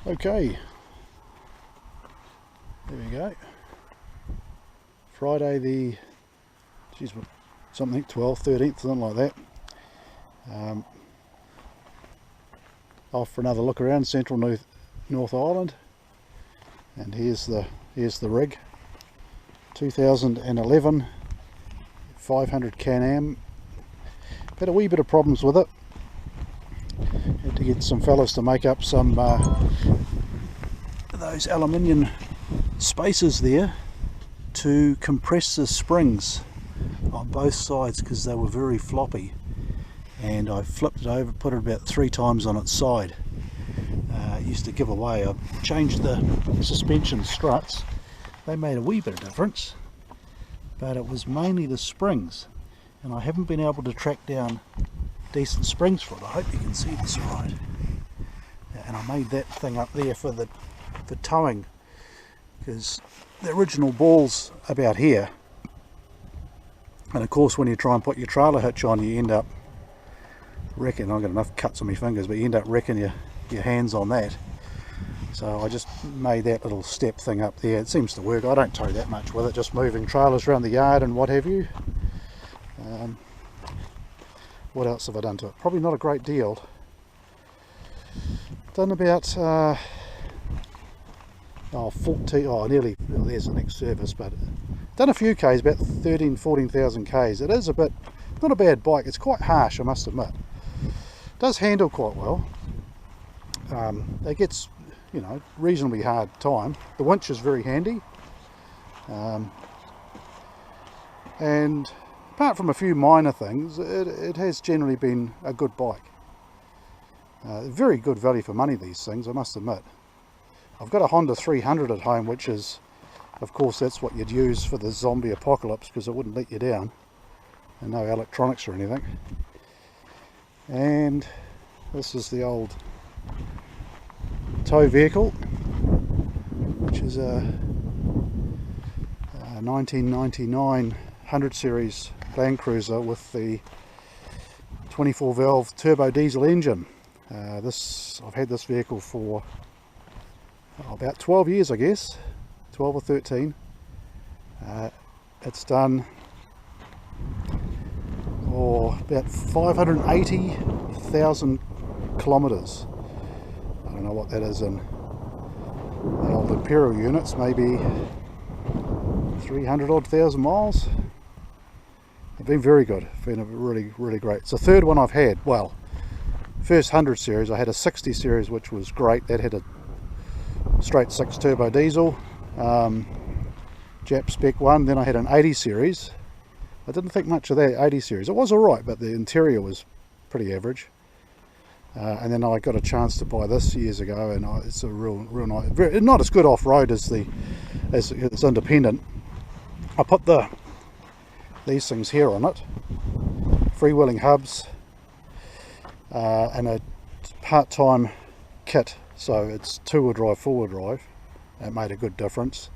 Okay, there we go. Friday the, geez, something 12th, 13th, something like that. Off for another look around central North Island, and here's the rig. 2011 500 Can-Am. Had a wee bit of problems with it. Had to get some fellas to make up some those aluminium spaces there to compress the springs on both sides because they were very floppy, and I flipped it over, put it about 3 times on its side. It used to give away. I changed the suspension struts. They made a wee bit of difference, but it was mainly the springs, and I haven't been able to track down decent springs for it. I hope you can see this right. And I made that thing up there for towing, because the original ball's about here, and of course when you try and put your trailer hitch on, you end up wrecking. I've got enough cuts on my fingers, but you end up wrecking your hands on that. So I just made that little step thing up there. It seems to work. I don't tow that much with it, just moving trailers around the yard and what have you. What else have I done to it? Probably not a great deal. Done about 40, nearly, well, there's the next service, but done a few Ks, about 14,000 Ks. It is a bit, not a bad bike. It's quite harsh, I must admit. Does handle quite well. It gets, you know, reasonably hard time. The winch is very handy, and apart from a few minor things, it has generally been a good bike. Very good value for money, these things, I must admit. I've got a Honda 300 at home, which is, of course, that's what you'd use for the zombie apocalypse, because it wouldn't let you down, and no electronics or anything. And this is the old tow vehicle, which is a 1999 100 series Landcruiser with the 24 valve turbo diesel engine. I've had this vehicle for about 12 years, I guess, 12 or 13. It's done about 580,000 kilometres. I don't know what that is in the old imperial units, maybe 300 odd thousand miles. It's been very good. It's been really great. It's the third one I've had. Well, first 100 series, I had a 60 series, which was great. That had a straight 6 turbo diesel, Jap spec one. Then I had an 80 series. I didn't think much of that 80 series. It was alright, but the interior was pretty average. And then I got a chance to buy this years ago, and it's a real nice, not as good off-road as it's independent. I put these things here on it, freewheeling hubs, and a part-time kit, so it's 2-wheel drive, 4-wheel drive. It made a good difference,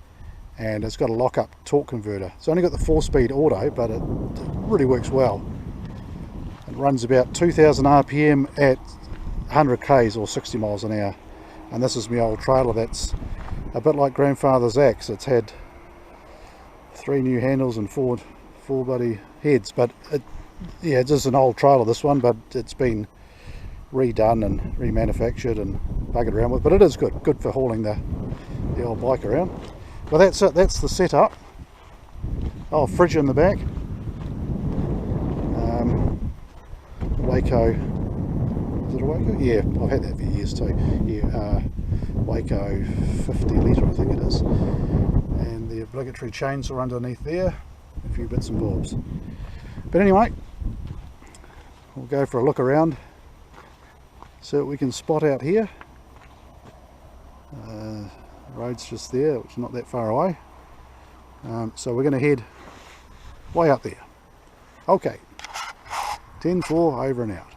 and it's got a lock-up torque converter. It's only got the 4-speed auto, but it really works well. It runs about 2,000 RPM at 100 Ks or 60 miles an hour, and this is my old trailer that's a bit like grandfather's axe. It's had 3 new handles and 4 bloody heads, but yeah, it's just an old trailer, this one, but it's been redone and remanufactured and buggered around with, but it is good for hauling the old bike around. Well, that's it. That's the setup. Oh, fridge in the back. Waco. Is it a Waco? Yeah, I've had that for years too. Yeah, Waco 50 litre, I think it is. And the obligatory chainsaw underneath there. A few bits and bobs. But anyway, we'll go for a look around, see what we can spot out here. The road's just there, which is not that far away. So we're going to head way up there. Okay, 10-4, over and out.